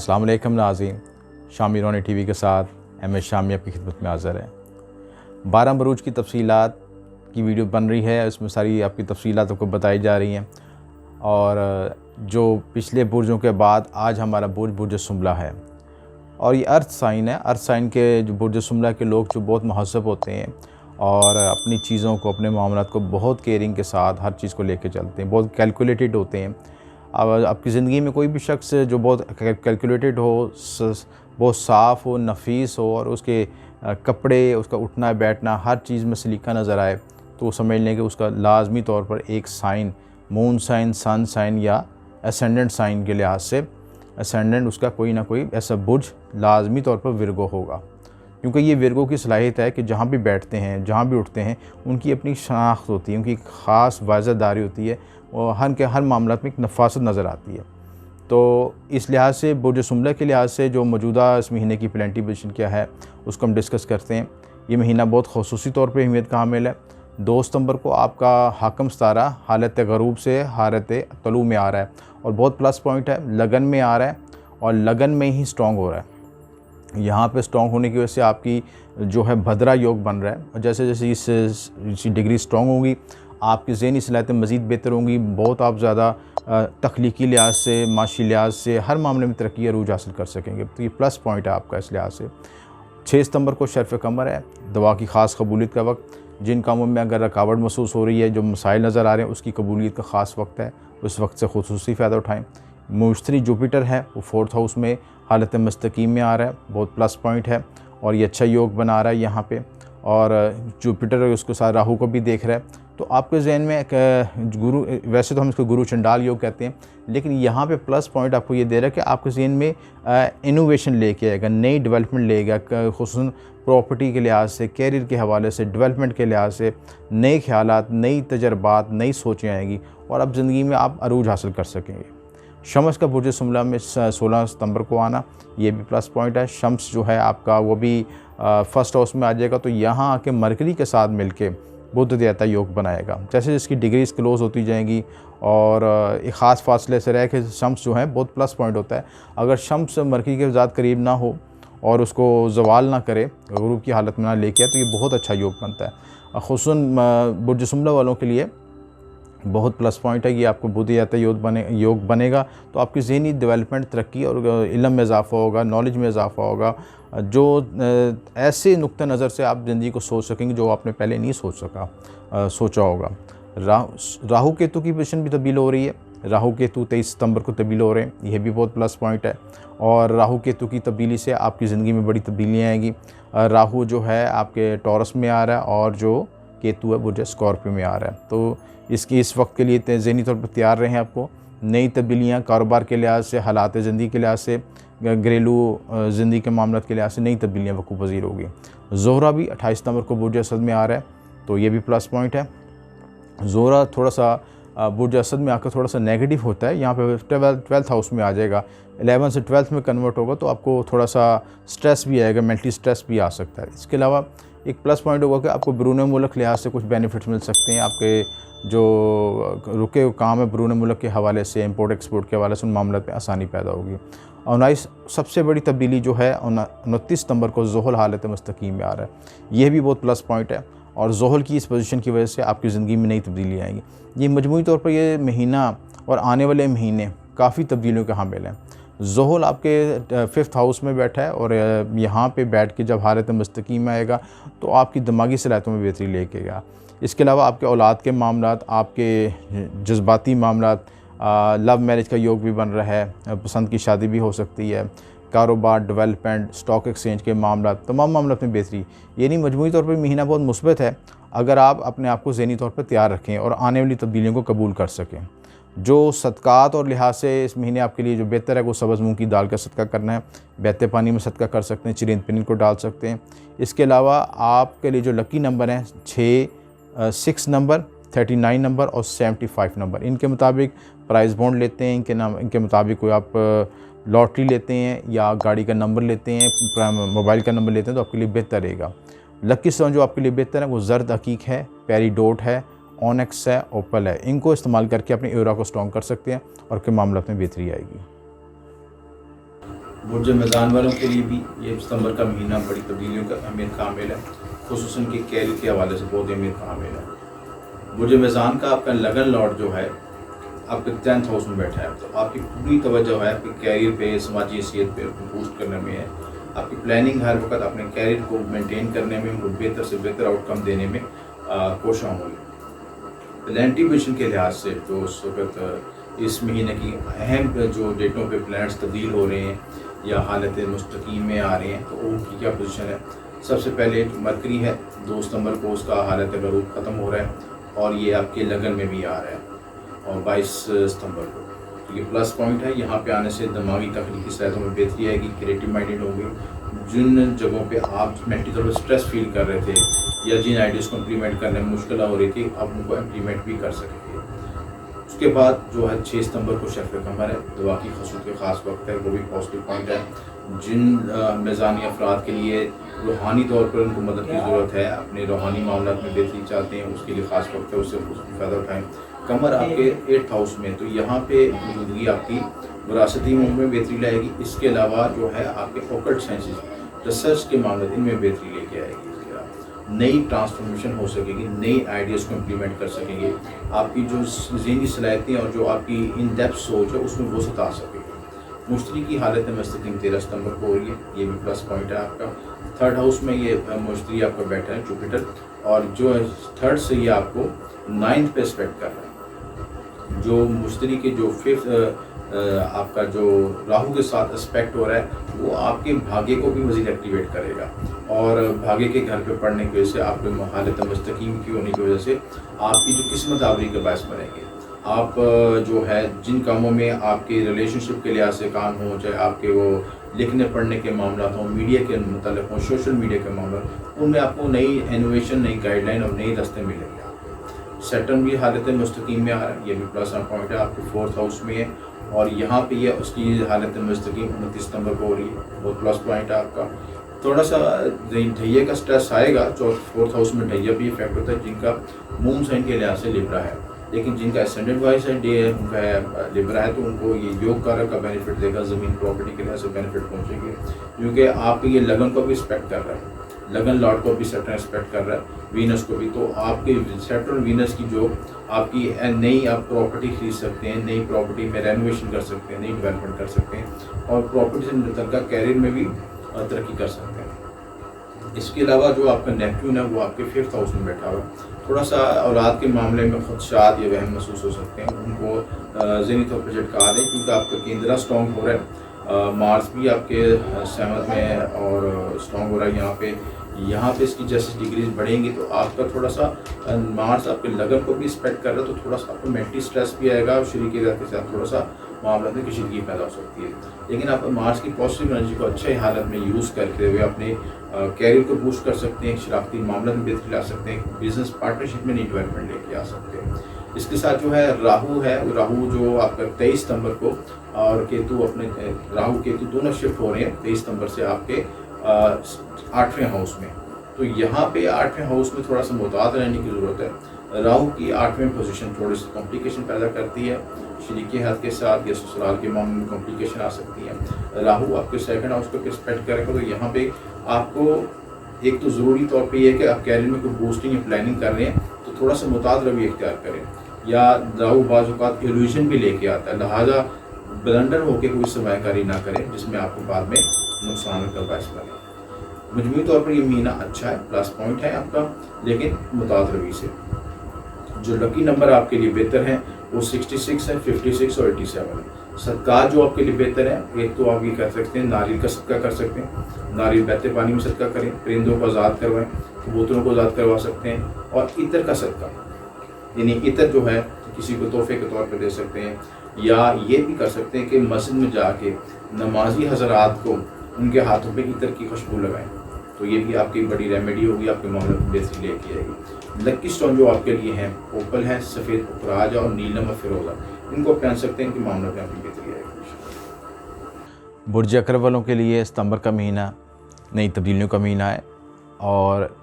अस्सलाम वालेकुम नाज़रीन, शामी रोनी टीवी के साथ एम.एस. शामी आपकी खिदमत में हाज़िर है। 12 बरूज की तफसीलात की वीडियो बन रही है, इसमें सारी आपकी तफसीलात आपको बताई जा रही हैं। और जो पिछले बुर्जों के बाद आज हमारा बुर्ज सुमला है और ये अर्थ साइन है। अर्थ साइन के जो बुर्ज सुमला के लोग जो बहुत महज़ब होते हैं और अपनी चीज़ों को, अपने मामलात को बहुत केयरिंग के साथ हर चीज़ को लेके चलते हैं, बहुत कैलकुलेटेड होते हैं। अब आपकी ज़िंदगी में कोई भी शख्स जो बहुत कैलकुलेटेड हो, बहुत साफ़ हो, नफीस हो और उसके कपड़े, उसका उठना बैठना हर चीज़ में सलीका नज़र आए, तो समझ लें कि उसका लाजमी तौर पर एक sign, moon sign, sun sign या असेंडेंट साइन के लिहाज से असेंडेंट उसका कोई ना कोई ऐसा बुर्ज लाजमी तौर पर विर्गो होगा। क्योंकि ये विर्गो की सलाहियत है कि जहाँ भी बैठते हैं, जहाँ भी उठते हैं, उनकी अपनी शनाख्त होती है, उनकी ख़ास वाज़हदारी होती है और हर मामलात में एक नफासत नज़र आती है। तो इस लिहाज से बुर्ज सुमला के लिहाज से जो मौजूदा इस महीने की प्लानिटरी पोजीशन क्या है उसको हम डिस्कस करते हैं। ये महीना बहुत ख़ुसूसी तौर पर अहमियत का हामिल है। 2 सितंबर को आपका हाकम सितारा हालत गरूब से हालत तलू में आ रहा है और बहुत प्लस पॉइंट है, लगन में आ रहा है और लगन में ही स्ट्रॉन्ग हो रहा है। यहाँ पे स्ट्रॉन्ग होने की वजह से आपकी जो है भद्रा योग बन रहा है और जैसे जैसे इस डिग्री स्ट्रॉन्ग होगी आपकी ज़हनी सलाहियतें मज़ीद बेहतर होंगी। बहुत आप ज़्यादा तख्लीकी लिहाज से, माशी लिहाज से हर मामले में तरक्की अरूज हासिल कर सकेंगे। तो ये प्लस पॉइंट है आपका इस लिहाज से। 6 सितंबर को शर्फ़ कमर है, दवा की ख़ास कबूलियत का वक्त। जिन कामों में अगर रुकावट महसूस हो रही है, जो मसाइल नज़र आ रहे हैं, उसकी कबूलियत का ख़ास वक्त है, उस वक्त से खुसूसी फ़ायदा उठाएँ। मुश्तरी जुपिटर है, वो 4th हाउस में हालत मुस्तकीम में आ रहा है, बहुत प्लस पॉइंट है और ये अच्छा योग बना रहा है यहाँ पे। और जुपिटर उसके साथ राहु को भी देख रहा है, तो आपके जहन में एक गुरु, वैसे तो हम इसको गुरु चंडाल योग कहते हैं, लेकिन यहाँ पे प्लस पॉइंट आपको ये दे रहा है कि आपके जहन में इनोवेशन लेके आएगा, नई डेवलपमेंट लेगा, खुसूसन प्रॉपर्टी के लिहाज से, कैरियर के हवाले से, डेवलपमेंट के लिहाज से नए ख्यालात, नई तजर्बात, नई सोचें आएंगी और अब ज़िंदगी में आप अरूज हासिल कर सकेंगे। शम्स का बुर्ज सुमला में 16 सितंबर को आना, ये भी प्लस पॉइंट है। शम्स जो है आपका वो भी फर्स्ट हाउस में आ जाएगा, तो यहाँ आके मरकरी के साथ मिलके बुध देवता योग बनाएगा। जैसे जिसकी डिग्रीज क्लोज होती जाएंगी और एक ख़ास फासले से रह के शम्स जो है बहुत प्लस पॉइंट होता है। अगर शम्स मरकरी के ज़्यादा करीब ना हो और उसको जवाल ना करे, गुरूब की हालत में ना लेके आए, तो ये बहुत अच्छा योग बनता है। खुसूसन बुर्ज सुमला वालों के लिए बहुत प्लस पॉइंट है कि आपको बुध देवता योग बनेगा, तो आपकी ज़हनी डेवलपमेंट, तरक्की और इल्म में इजाफ़ा होगा, नॉलेज में इजाफ़ा होगा। जो ऐसे नुक्ता नज़र से आप ज़िंदगी को सोच सकेंगे जो आपने पहले नहीं सोचा होगा। राहु केतु की पोजीशन भी तब्दील हो रही है। राहु केतु 23 सितंबर को तब्दील हो रहे हैं, यह भी बहुत प्लस पॉइंट है और राहु केतु की तब्दीली से आपकी ज़िंदगी में बड़ी तब्दीलियाँ आएंगी। राहु जो है आपके टॉरस में आ रहा है और जो केतु है बुर्ज स्कॉर्पियो में आ रहा है, तो इस वक्त के लिए ज़हनी तौर पर तैयार रहें। आपको नई तब्दीलियाँ कारोबार के लिहाज से, हालात ज़िंदगी के लिहाज से, घरेलू ज़िंदगी के मामलों के लिहाज से नई तब्दीलियाँ वक़ूफ़ पज़ीर होगी। ज़ोहरा भी 28 सितंबर को बुर्ज असद में आ रहा है, तो ये भी प्लस पॉइंट है। ज़ोहरा थोड़ा सा बुर्ज असद में आकर थोड़ा सा नेगेटिव होता है, यहाँ पे 12th हाउस में आ जाएगा, 11 से 12th में कन्वर्ट होगा, तो आपको थोड़ा सा स्ट्रेस भी आएगा, मेंटली स्ट्रेस भी आ सकता है। इसके अलावा एक प्लस पॉइंट होगा कि आपको बैरून मुल्क लिहाज से कुछ बेनिफिट्स मिल सकते हैं। आपके जो रुके हुए काम है बैरून मुल्क के हवाले से, इंपोर्ट एक्सपोर्ट के हवाले से, उन मामलों में आसानी पैदा होगी। और 19 सबसे बड़ी तब्दीली जो है 29 सितंबर को ज़ोहल हालत मुस्तकीम में आ रहा है, यह भी बहुत प्लस पॉइंट है और ज़ोहल की इस पोजीशन की वजह से आपकी ज़िंदगी में नई तब्दीली आएंगी। ये मजमूई तौर पर ये महीना और आने वाले महीने काफ़ी तब्दीलियों के हामिल हैं। ज़ोहल आपके 5th हाउस में बैठा है और यहाँ पे बैठ के जब हालत मुस्तकीम में आएगा तो आपकी दिमागी सलाहियतों में बेहतरी लेके आएगा। इसके अलावा आपके औलाद के मामलात, आपके जज्बाती मामलात, लव मैरिज का योग भी बन रहा है, पसंद की शादी भी हो सकती है, कारोबार, डेवलपमेंट, स्टॉक एक्सचेंज के मामलात, तमाम मामलों में बेहतरी। यानी मजमूई तौर पर महीना बहुत मुस्बत है अगर आप अपने आप को ज़हनी तौर पर तैयार रखें और आने वाली तब्दीलियों को कबूल कर सकें। जो सदक़ात और लिहाज से इस महीने आपके लिए जो बेहतर है वो सब्ज़ मूंग की दाल का सदका करना है, बहते पानी में सदका कर सकते हैं, चिरिंद पनीर को डाल सकते हैं। इसके अलावा आपके लिए जो लकी नंबर हैं 6 नंबर, 39 नंबर और 75 नंबर, इनके मुताबिक प्राइज़ बॉन्ड लेते हैं, इनके मुताबिक कोई आप लॉटरी लेते हैं या गाड़ी का नंबर लेते हैं, मोबाइल का नंबर लेते हैं, तो आपके लिए बेहतर रहेगा। लकी स्टोन जो आपके लिए बेहतर है वो ज़र्द हकीक है, पेरीडोट है, ऑनेक्स है, ओपल है। इनको इस्तेमाल करके अपने एरा को स्ट्रॉन्ग कर सकते हैं और के मामलों में बेहतरी आएगी। बुर्ज मीज़ान वालों के लिए भी ये सितंबर का महीना बड़ी तब्दीलियों का अहमियत का हामिल है, खुसूसन कि कैरियर के हवाले से बहुत अहमियत का हामिल है। बुर्ज मीज़ान का आपका लगन लॉर्ड जो है आपके 10th हाउस में बैठा है, तो आपकी पूरी तवज्जो है आपके कैरियर पे, समाजी हैसियत पे बूस्ट करने में है। आपकी प्लानिंग हर वक्त अपने कैरियर को मेंटेन करने में, उनको बेहतर से बेहतर आउटकम देने में कोशिश होगी। प्लानिटरी पोजीशन के लिहाज से तो उस वक्त इस महीने की अहम जो डेटों पे प्लैनेट्स तब्दील हो रहे हैं या हालत मुस्तकीम में आ रहे हैं, तो उनकी क्या पोजीशन है। सबसे पहले मरकरी है, 2 सितंबर को उसका हालत गरूब ख़त्म हो रहा है और ये आपके लगन में भी आ रहा है, और 22 सितंबर को। तो ये प्लस पॉइंट है। यहाँ पे आने से दिमागी तकनीकी सलाहियतों में बेहतरी आएगी, क्रिएटिव माइंडेड होंगे। जिन जगहों पे आप मेंटली तौर पर स्ट्रेस फील कर रहे थे या जिन आइडियाज़ को इम्प्लीमेंट करने में मुश्किल हो रही थी, आप उनको इम्प्लीमेंट भी कर सकेंगे। उसके बाद जो है 6 सितंबर को शफ़ कमर है, दुआ की खसूत के ख़ास वक्त है, वो भी पॉजिटिव पॉइंट है। जिन मेज़ानी अफराद के लिए रूहानी तौर पर उनको मदद की ज़रूरत है, अपने रूहानी मामला में बेहतरी चाहते हैं, उसके लिए ख़ास वक्त है, उससे फ़ायदा उठाएँ। कमर आपके 8th हाउस में, तो यहाँ पे मौजूदगी आपकी विरासती उम्र में बेहतरी लाएगी। इसके अलावा जो है आपके ऑकल्ट साइंसेस, रिसर्च के मामले इनमें बेहतरी लेके आएगी। नई ट्रांसफॉर्मेशन हो सकेगी, नई आइडियाज़ को इम्प्लीमेंट कर सकेंगे। आपकी जो ज़हनी सलाहियतें और जो आपकी इन डेप्थ सोच है उसमें वसअत आ सकेगी। मुश्तरी की हालत मुस्तकीम 13 सितंबर को हो रही है, ये भी प्लस पॉइंट है आपका। 3rd हाउस में ये मुश्तरी आपका बैठा है जुपिटर, और जो 3rd से ये आपको 9th पे एस्पेक्ट कर रहा है। जो मुश्तरी के जो 5th आपका जो राहु के साथ एस्पेक्ट हो रहा है, वो आपके भाग्य को भी मज़ीद एक्टिवेट करेगा, और भाग्य के घर पे पढ़ने की वजह से, आपके हालत मुस्तकीम की होने की वजह से आपकी जो किस्मत आवरी के बायस बनेंगे। आप जो है जिन कामों में आपके रिलेशनशिप के लिहाज से काम हो, चाहे आपके वो लिखने पढ़ने के मामला हों, मीडिया के मतलब हों, सोशल मीडिया के मामला, उनमें आपको नई इनोवेशन, नई गाइडलाइन और नई रास्ते मिलेंगे। सैटर्न भी हालत मुस्तकीम में आ रहा है, ये भी प्लस पॉइंट है, आपके 4th हाउस में है, और यहाँ पे ये उसकी हालत मुस्तकीम 29 सितंबर को हो रही है, बहुत प्लस पॉइंट है आपका। थोड़ा सा ढैया का स्ट्रेस आएगा, 4th हाउस में ढैया भी इफेक्ट होता है, जिनका मून साइन के लिहाज से लिब्रा है, लेकिन जिनका एसेंडेंट वाइज है डे उनका है लिब्रा है, तो उनको ये योग कारक का बेनिफिट देगा, ज़मीन प्रॉपर्टी के लिहाज से बेनिफिट पहुँचेंगे, क्योंकि आप ये लगन को भी रिस्पेक्ट कर रहा है, लगन लॉर्ड को भी सैटर्न रिस्पेक्ट कर रहा है, वीनस को भी। तो आपके सैटर्न वीनस की जो आपकी नई आप प्रॉपर्टी खरीद सकते हैं, नई प्रॉपर्टी में रेनोवेशन कर सकते हैं, नई डेवलपमेंट कर सकते हैं, और प्रॉपर्टी से मुतल्लिक़ कैरियर में भी तरक्की कर सकते हैं। इसके अलावा जो आपका नेपच्यून है वो आपके 5th हाउस में बैठा हुआ है, थोड़ा सा औलाद के मामले में ख़दशात या वहम महसूस हो सकते हैं, उनको ज़हनी तौर पर झटका दें, क्योंकि आपका केंद्रा स्ट्रॉन्ग हो रहा है, मार्स भी आपके 7th में है और स्ट्रॉन्ग हो रहा है। यहाँ पे इसकी जैसे डिग्रीज बढ़ेंगी, तो आपका थोड़ा सा मार्स आपके लगन को भी रिस्पेक्ट कर रहा है, तो थोड़ा सा आपको मेंटली स्ट्रेस भी आएगा, और शरीक के साथ थोड़ा सा मामला में कशीदगी पैदा हो सकती है। लेकिन आप मार्स की पॉजिटिव एनर्जी को अच्छे हालत में यूज़ करते हुए अपने कैरियर को बूस्ट कर सकते हैं, शराफती मामला में बेहतरी ला सकते हैं, बिजनेस पार्टनरशिप में नई डेवलपमेंट लेके आ सकते हैं। इसके साथ जो है राहु है, राहु जो आपका 23 सितंबर को, और केतु अपने राहु केतु दोनों शिफ्ट हो रहे हैं 23 सितंबर से आपके 8वें हाउस में। तो यहाँ पे 8वें हाउस में थोड़ा सा मुहतात रहने की ज़रूरत है। राहु की 8वें पोजीशन थोड़ी सी कॉम्प्लिकेशन पैदा करती है, शरीके हाथ के साथ या ससुराल के मामले में कॉम्प्लिकेशन आ सकती है। राहु आपके 2nd हाउस को रिस्पेक्ट करेगा, तो यहाँ पे आपको एक तो ज़रूरी तौर पे ये है कि आप कैरियर में कोई बूस्टिंग या प्लानिंग कर रहे हैं, तो थोड़ा सा मुताद रवैया इख्तियार करें, या राहु बाज़ औक़ात इल्यूजन भी लेके आता है, लिहाजा ब्लंडर होकर कोई सरमायाकारी ना करें जिसमें आपको बाद में नुकसान का बायस बने। मजमूई तौर पर ये महीना अच्छा है, प्लस पॉइंट है आपका, लेकिन मुताद रवैये से। जो लकी नंबर आपके लिए बेहतर हैं वो 66 है, 56 और 87 है। सदका जो आपके लिए बेहतर है, एक तो आप ये कर सकते हैं, नारियल का सदका कर सकते हैं, नारियल बहते पानी में सदका करें, परिंदों को आज़ाद करवाएं, कबूतरों को आज़ाद करवा सकते हैं, और इतर का सदका, यानी इतर जो है किसी को तोहफे के तौर पर दे सकते हैं, या ये भी कर सकते हैं कि मस्जिद में जाके नमाजी हजरात को उनके हाथों पे इतर की खुशबू लगाएं, तो ये भी आपकी बड़ी रेमेडी होगी, आपके मामले में बेहतरी लेके आएगी। लक्की स्टोन जो आपके लिए हैं ओपल है, सफ़ेद पुखराज और नीलम और फिरोज़ा, इनको पहन सकते हैं, इनके मामले में आपकी बेहतरी आएगी। बुर्ज अकरब वालों के लिए सितंबर का महीना नई तब्दीलियों का महीना है, और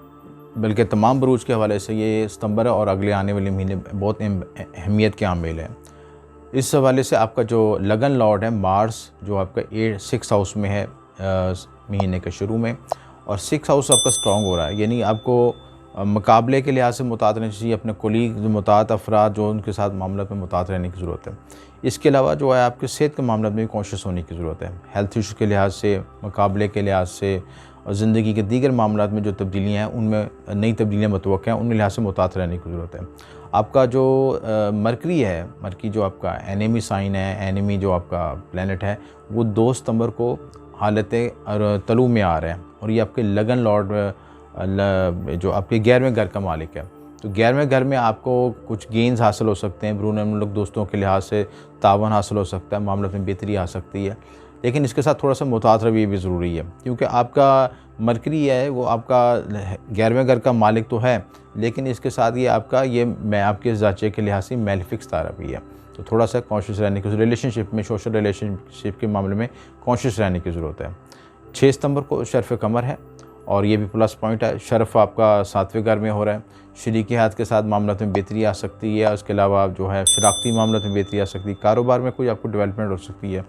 बल्कि तमाम बुरूज के हवाले से ये सितंबर और अगले आने वाले महीने बहुत अहमियत के आमिल हैं। इस हवाले से आपका जो लगन लॉर्ड है मार्स, जो आपका 6 हाउस में है महीने के शुरू में, और 6 हाउस आपका स्ट्रॉन्ग हो रहा है, यानी आपको मुकाबले के लिहाज से मुतात रहना चाहिए, अपने कोलीग जो मुतात अफराद जो उनके साथ मामला में मुतात रहने की ज़रूरत है। इसके अलावा जो है आपके सेहत के मामले में भी कॉन्शियस होने की ज़रूरत है। हेल्थ इशू के लिहाज से, मुकाबले के लिहाज से और ज़िंदगी के दीगर मामलात में जो तब्दीलियाँ हैं उनमें नई तब्दीलियाँ मतवक्का हैं, उन लिहाज से मुतात रहने की ज़रूरत है। आपका जो मरकरी है, मरकरी जो आपका एनिमी साइन है, एनिमी जो आपका प्लैनेट है, वो 2 सितंबर को हालत तलू में आ रहे हैं, और ये आपके लगन लॉर्ड जो आपके 11वें घर का मालिक है। तो 11वें घर में आपको कुछ गेंस हासिल हो सकते हैं, बैरून मुल्क दोस्तों के लिहाज से तावन हासिल हो सकता है, मामलों में बेहतरी आ सकती है, लेकिन इसके साथ थोड़ा सा मुतात रवैया भी ज़रूरी है, क्योंकि आपका मरकरी है वो आपका 11वें घर का मालिक तो है, लेकिन इसके साथ ये आपका मैं आपके ज़ाचे के लिहाज से मैलेफिक तारा भी है। तो थोड़ा सा कॉन्शियस रहने की, रिलेशनशिप में, सोशल रिलेशनशिप के मामले में कॉन्शियस रहने की ज़रूरत है। 6 सितंबर को शर्फ़ कमर है, और ये भी प्लस पॉइंट है। शर्फ़ आपका 7वें घर में हो रहा है। शरीकी हाथ के साथ मामलों में बेहतरी आ सकती है। उसके अलावा जो है शराकती मामलों में बेहतरी आ सकती है। कारोबार में कोई आपको डेवलपमेंट हो सकती है।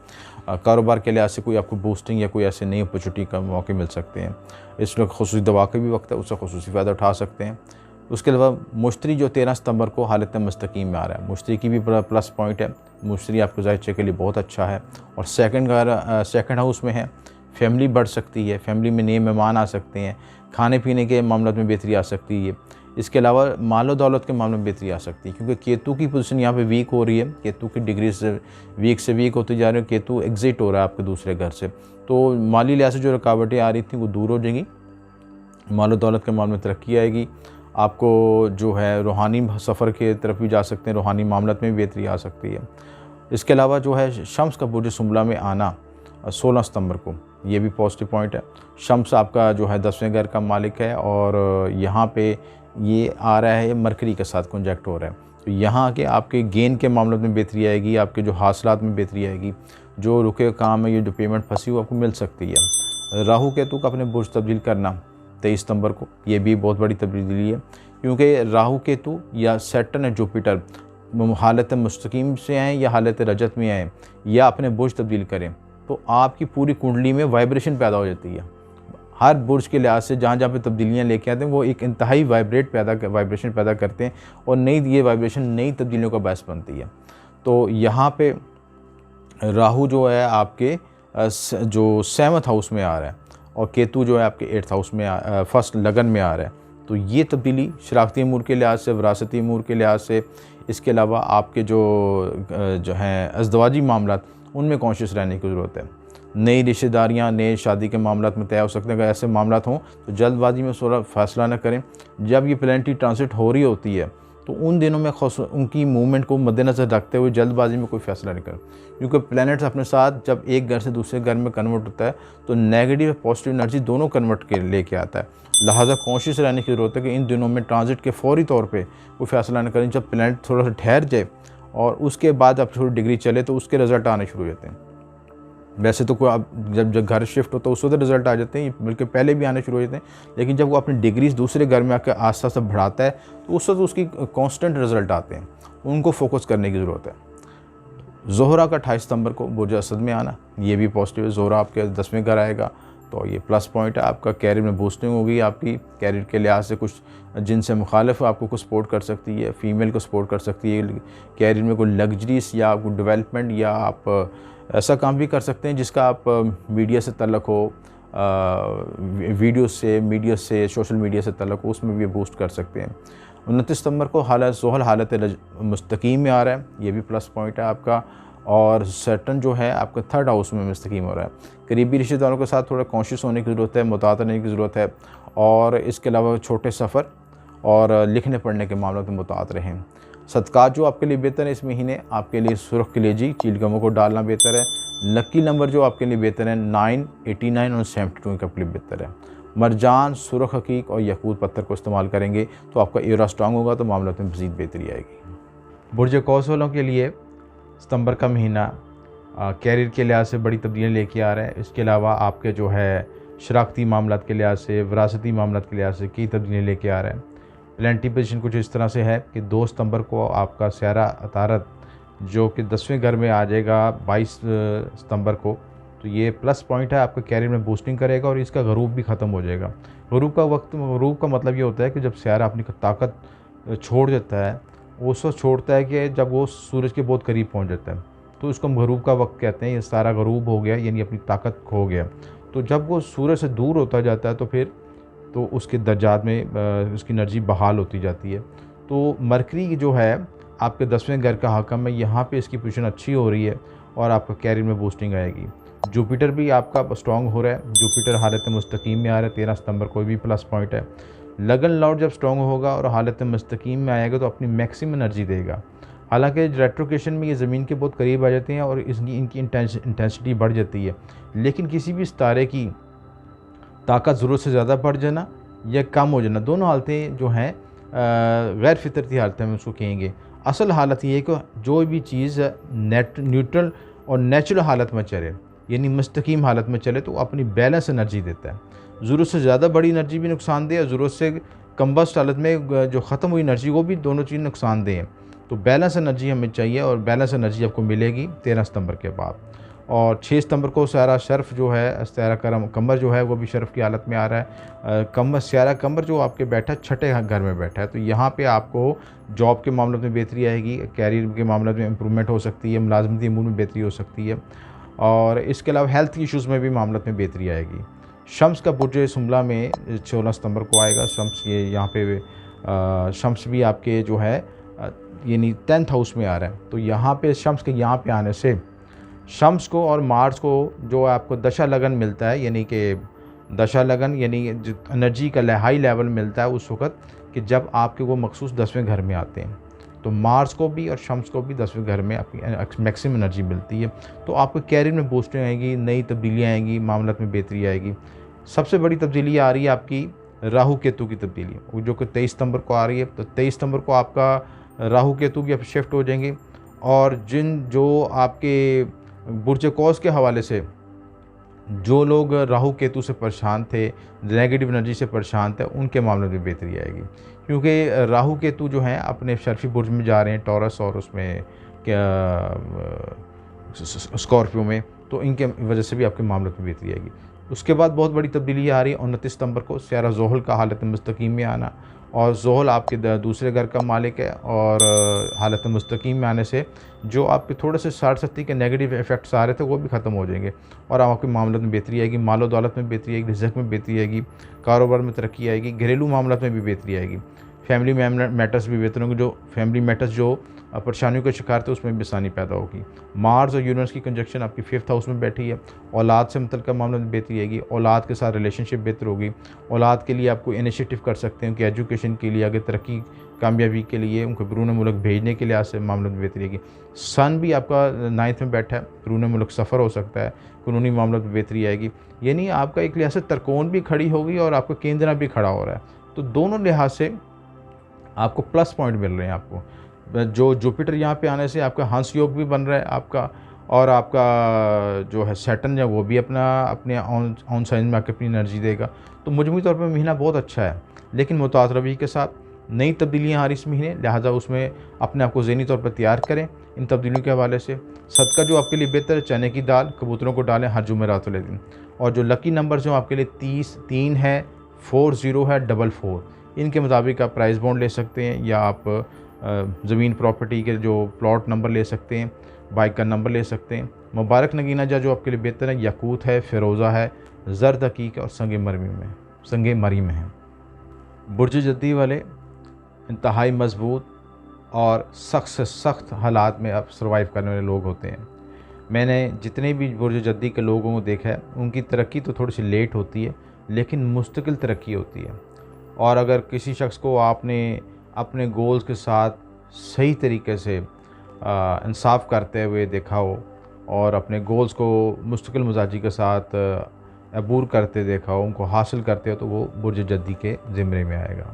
कारोबार के लिहाज से कोई आपको बूस्टिंग या कोई ऐसे नई अपॉर्चुनिटी का मौके मिल सकते हैं। इस वक्त खुसूसी दवा का भी वक्त है, उससे खुसूसी फ़ायदा उठा सकते हैं। उसके अलावा मुश्तरी जो 13 सितंबर को हालत मुस्तकीम में आ रहा है, मुश्तरी की भी प्लस पॉइंट है। मुश्तरी आपके ज़ाहिर के लिए बहुत अच्छा है, और सेकंड हाउस में है। फैमिली बढ़ सकती है, फैमिली में नए मेहमान आ सकते हैं, खाने पीने के मामलों में बेहतरी आ सकती है। इसके अलावा मालो दौलत के मामलों में बेहतरी आ सकती है, क्योंकि केतु की पोजीशन यहाँ पे वीक हो रही है। केतु की डिग्री से वीक होती जा रही है। केतु एग्जिट हो रहा है आपके दूसरे घर से, तो माली लिहाज से जो रुकावटें आ रही थी वो दूर हो जाएंगी। मालो दौलत के मामले में तरक्की आएगी। आपको जो है रूहानी सफ़र के तरफ भी जा सकते हैं, रूहानी मामलत में भी बेहतरी आ सकती है। इसके अलावा जो है शम्स का बुर्ज सुमला में आना 16 सितंबर को, ये भी पॉजिटिव पॉइंट है। शम्स आपका जो है 10वें घर का मालिक है, और यहाँ पे ये आ रहा है मरकरी के साथ कॉन्जैक्ट हो रहा है। तो यहाँ के आपके गेन के मामलों में बेहतरी आएगी, आपके जो हासिलात में बेहतरी आएगी, जो रुके काम है, ये जो पेमेंट फंसी वो आपको मिल सकती है। राहु केतु का अपने बुर्ज तब्दील करना 23 सितंबर को, ये भी बहुत बड़ी तब्दीली है, क्योंकि राहु केतु या सैटर्न या जुपिटर हालत मुस्तकीम से आएँ या हालत रजत में आएँ या अपने बुर्ज तब्दील करें, तो आपकी पूरी कुंडली में वाइब्रेशन पैदा हो जाती है। हर बुर्ज के लिहाज से जहाँ जहाँ पे तब्दीलियाँ लेके आते हैं वो एक इंतहाई वाइब्रेशन पैदा करते हैं, और ये वाइब्रेशन नई तब्दीलियों का बायस बनती है। तो यहाँ पे राहु जो है आपके जो 7th हाउस में आ रहा है, और केतु जो है आपके 8th हाउस में फर्स्ट लगन में आ रहा है। तो ये तब्दीली शराकती अमूर के लिहाज से, विरासती अमूर के लिहाज से, इसके अलावा आपके जो हैं अज़दवाजी मामलात, उनमें कॉन्शियस रहने की ज़रूरत है। नई रिश्तेदारियाँ, नए शादी के मामलात में तय हो सकते हैं। अगर ऐसे मामलात हों तो जल्दबाजी में थोड़ा फैसला न करें। जब ये प्लैनेटरी ट्रांसिट हो रही होती है तो उन दिनों में उनकी मूवमेंट को मद्देनज़र रखते हुए जल्दबाजी में कोई फ़ैसला नहीं करें, क्योंकि प्लैनेट्स अपने साथ जब एक घर से दूसरे घर में कन्वर्ट होता है तो नेगेटिव और पॉजिटिव एनर्जी दोनों कन्वर्ट के लेके आता है। लिहाजा कॉन्शियस रहने की ज़रूरत है कि इन दिनों में ट्रांजिट के फौरी तौर पे कोई फ़ैसला न करें। जब प्लैनेट थोड़ा सा ठहर जाए और उसके बाद अब थोड़ी डिग्री चले तो उसके रिज़ल्ट आने शुरू हो जाते हैं। वैसे तो कोई अब जब घर शिफ्ट होता है उस वक्त रिज़ल्ट आ जाते हैं, बल्कि पहले भी आने शुरू हो जाते हैं, लेकिन जब वो अपनी डिग्रीज दूसरे घर में आकर आस्ते आस्ते बढ़ाता है तो उस वक्त उसकी कांस्टेंट रिज़ल्ट आते हैं। उनको फोकस करने की ज़रूरत है। ज़ोहरा का 28 सितंबर को बुर्ज असद में आना, ये भी पॉजिटिव है। ज़ोहरा आपके 10वें घर आएगा, तो ये प्लस पॉइंट है। आपका कैरियर में बूस्टिंग होगी, आपकी कैरियर के लिहाज से कुछ जिनसे मुखालिफ आपको कुछ सपोर्ट कर सकती है, फीमेल को सपोर्ट कर सकती है। कैरियर में कोई लग्जरीज या कोई डेवलपमेंट, या आप ऐसा काम भी कर सकते हैं जिसका आप मीडिया से तल्लुक़ हो, वीडियो से, मीडिया से, सोशल मीडिया से तल्लुक़ हो, उसमें भी बूस्ट कर सकते हैं। 29 सितंबर को ज़ोहल हालत मुस्तकीम में आ रहा है, ये भी प्लस पॉइंट है आपका। और सैटर्न जो है आपका 3rd हाउस में मुस्तकीम हो रहा है। करीबी रिश्तेदारों के साथ थोड़ा कॉन्शियस होने की ज़रूरत है, मुतात रहने की ज़रूरत है, और इसके अलावा छोटे सफ़र और लिखने पढ़ने के मामलों में मुतात रहें। सदक़ात जो आपके लिए बेहतर है इस महीने, आपके लिए सुरख कलेजी चीलगमों को डालना बेहतर है। लकी नंबर जो आपके लिए बेहतर है 9, 89 और 72 के लिए बेहतर है। मरजान, सुरख हकीक और यकूत पत्थर को इस्तेमाल करेंगे तो आपका एरा स्ट्रांग होगा, तो मामलों में मज़ीद बेहतरी आएगी। बुर्ज कौस वालों के लिए सितंबर का महीना कैरियर के लिहाज से बड़ी तब्दीलियाँ लेके आ रहा है। इसके अलावा आपके जो है शराकती मामलात के लिहाज से, विरासती मामलात के लिहाज से कई तब्दीलियाँ लेके आ रहा है। प्लैनेटरी पोजीशन कुछ इस तरह से है कि 2 सितंबर को आपका स्यारा अतारत जो कि 10वें घर में आ जाएगा 22 सितंबर को। तो ये प्लस पॉइंट है, आपके कैरियर में बूस्टिंग करेगा और इसका गरूब भी ख़त्म हो जाएगा। गरूब का मतलब ये होता है कि जब सियारा अपनी ताकत छोड़ देता है, वो उस वक्त छोड़ता है कि जब वो सूरज के बहुत करीब पहुंच जाता है, तो उसको हम गरूब का वक्त कहते हैं। ये सारा गरूब हो गया, यानी अपनी ताकत खो गया। तो जब वो सूरज से दूर होता जाता है तो फिर तो उसके दर्जात में उसकी एनर्जी बहाल होती जाती है। तो मरकरी जो है आपके 10वें घर का हाकम है, यहाँ पे इसकी पोजीशन अच्छी हो रही है और आपका कैरियर में बूस्टिंग आएगी। जुपिटर भी आपका स्ट्रॉन्ग हो रहा है, जुपिटर हालत मुस्तकीम में आ रहा है 13 सितंबर को, भी प्लस पॉइंट है। लगन लॉर्ड जब स्ट्रॉन्ग होगा और हालत मुस्तकीम में आएगा तो अपनी मैक्सिमम एनर्जी देगा। हालांकि रेट्रोकेशन में ये ज़मीन के बहुत करीब आ जाते हैं और इनकी इंटेंसिटी बढ़ जाती है, लेकिन किसी भी सितारे की ताकत ज़रूरत से ज़्यादा बढ़ जाना या कम हो जाना, दोनों हालतें जो हैं गैर फितरती हालतें हम उसको कहेंगे। असल हालत ये है कि जो भी चीज़ न्यूट्रल और नेचुरल हालत में चले, यानी मुस्तकीम हालत में चले, तो अपनी बैलेंस एनर्जी देता है। ज़रूरत से ज़्यादा बड़ी एनर्जी भी नुकसानदेह है, ज़रूरत से कम्बस्ट हालत में जो ख़त्म हुई एनर्जी वो भी, दोनों चीज़ नुकसानदेह हैं। तो बैलेंस एनर्जी हमें चाहिए और बैलेंस एनर्जी आपको मिलेगी 13 सितंबर के बाद। और 6 सितंबर को सियारा शर्फ जो है, सियारा कमर जो है वो भी शर्फ की हालत में आ रहा है। सियारा कमर जो आपके बैठा है 6ठे घर में बैठा है, तो यहाँ पे आपको जॉब के मामलों में बेहतरी आएगी, कैरियर के मामलों में इम्प्रूवमेंट हो सकती है, मुलाजमती अमूर में बेहतरी हो सकती है और इसके अलावा हेल्थ इशूज़ में भी मामलों में बेहतरी आएगी। शम्स का बुर्ज सुमला में 16 सितंबर को आएगा। शम्स ये यहाँ पे शम्स भी आपके जो है यानी 10th हाउस में आ रहा है। तो यहाँ पे शम्स के यहाँ पे आने से शम्स को और मार्स को जो आपको दशा लगन मिलता है, यानी कि दशा लगन यानी एनर्जी का हाई लेवल मिलता है उस वक़्त कि जब आपके वो मखसूस 10वें घर में आते हैं। तो मार्स को भी और शम्स को भी 10वें घर में आपकी मैक्सिमम एनर्जी मिलती है। तो आपके कैरियर में बूस्टिंग आएगी, नई तब्दीलियाँ आएंगी, मामलात में बेहतरी आएगी। सबसे बड़ी तब्दीली आ रही है आपकी राहु केतु की तब्दीली, जो कि 23 सितंबर को आ रही है। तो 23 सितंबर को आपका राहु केतु भी अब शिफ्ट हो जाएंगे और जो आपके बुर्ज कौस के हवाले से जो लोग राहु केतु से परेशान थे, नेगेटिव एनर्जी से परेशान थे, उनके मामले में बेहतरी आएगी। क्योंकि राहु केतु जो हैं अपने शर्फी बुर्ज में जा रहे हैं, टॉरस और उसमें स्कॉर्पियो में, तो इनके वजह से भी आपके मामलों में बेहतरी आएगी। उसके बाद बहुत बड़ी तब्दीली आ रही है 29 सितंबर को, सियारा ज़ोहल का हालत मुस्तकीम में आना। और ज़ोहल आपके दूसरे घर का मालिक है और हालत मुस्तकीम में आने से जो आपके थोड़े से 60-70 के नेगेटिव इफेक्ट्स आ रहे थे वो भी ख़त्म हो जाएंगे और आपके मामलों में बेहतरी आएगी। मालो दौलत में बेहतरी आएगी, रिज़्क में बेहतरी आएगी, कारोबार में तरक्की आएगी, घरेलू मामलों में भी बेहतरी आएगी, फैमिली मैटर्स भी बेहतर होंगे। जो फैमिली मैटर्स जो परेशानियों के शिकार थे उसमें भी आसानी पैदा होगी। मार्स और यूरेनस की कंजक्शन आपकी 5th हाउस में बैठी है, औलाद से मुतल्लिक़ मामलों में बेहतरी आएगी, औलाद के साथ रिलेशनशिप बेहतर होगी, औलाद के लिए आपको इनिशिएटिव कर सकते हैं कि एजुकेशन के लिए, आगे तरक्की कामयाबी के लिए उनको बैरून मुल्क भेजने के लिए मामलों में बेहतरी आएगी। सन भी आपका 9th में बैठा है, बैरून मुल्क सफ़र हो सकता है, कानूनी मामलों में बेहतरी आएगी। यानी आपका एक लिहाज से तरकोन भी खड़ी होगी और आपका केंद्र भी खड़ा हो रहा है। तो दोनों लिहाज से आपको प्लस पॉइंट मिल रहे हैं। आपको जो जुपिटर यहाँ पे आने से आपका हंस योग भी बन रहा है आपका, और आपका जो है सैटर्न है वो भी अपने ऑन साइन में आके अपनी एनर्जी देगा। तो मजमूई तौर पर महीना बहुत अच्छा है, लेकिन मुताज़ रवैये के साथ नई तब्दीलियाँ आ रही इस महीने, लिहाजा उसमें अपने आप को ज़हनी तौर पर तैयार करें। इन तब्दीलियों के हवाले से सदका जो आपके लिए बेहतर है, चने की दाल कबूतरों को डालें हर जुमेरात वाले दिन। और जो लकी नंबर जो आपके लिए 30, 3 है, 40 है, 44, इनके मुताबिक आप प्राइस बॉन्ड ले सकते हैं या आप ज़मीन प्रॉपर्टी के जो प्लॉट नंबर ले सकते हैं, बाइक का नंबर ले सकते हैं। मुबारक नगीना जो आपके लिए बेहतर है, याकूत है, फ़िरोज़ा है, ज़र्द हकीक और संगे मरी में है। बुर्ज जद्दी वाले इंतहाई मजबूत और सख्त से सख्त हालात में अब सर्वाइव करने वाले लोग होते हैं। मैंने जितने भी बुर्ज जद्दी के लोगों को देखा है, उनकी तरक्की तो थोड़ी सी लेट होती है, लेकिन मुस्तकिल तरक्की होती है। और अगर किसी शख्स को आपने अपने गोल्स के साथ सही तरीके से इंसाफ करते हुए देखा हो और अपने गोल्स को मुस्तकिल मिजाजी के साथ अबूर करते देखा हो, उनको हासिल करते हो, तो वो बुर्ज जद्दी के ज़िम्मे में आएगा।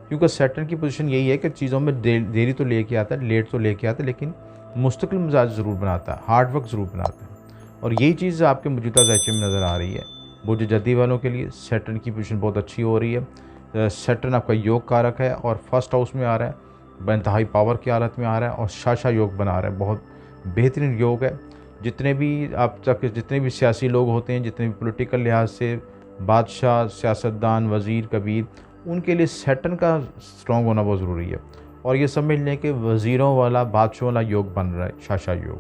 क्योंकि सैटर्न की पोजीशन यही है कि चीज़ों में देरी तो लेके आता है, लेट तो लेके आता है, लेकिन मुस्तकिल मिजाज ज़रूर बनाता है, हार्ड वर्क ज़रूर बनाता है। और यही चीज़ आपके मौजूदा ज़ायचे में नज़र आ रही है। बुर्ज जद्दी वालों के लिए सैटर्न की पोजीशन बहुत अच्छी हो रही है। सैटर्न आपका योग कारक है और फर्स्ट हाउस में आ रहा है, बेइंतहाई पावर की हालत में आ रहा है और शाशा योग बना रहा है। बहुत बेहतरीन योग है। जितने भी आप तक जितने भी सियासी लोग होते हैं, जितने भी पॉलिटिकल लिहाज से बादशाह, सियासतदान, वज़ीर, कबीर, उनके लिए सैटर्न का स्ट्रॉन्ग होना बहुत ज़रूरी है। और ये समझ लें कि वज़ीरों वाला, बादशाहों वाला योग बन रहा है, शाशा योग।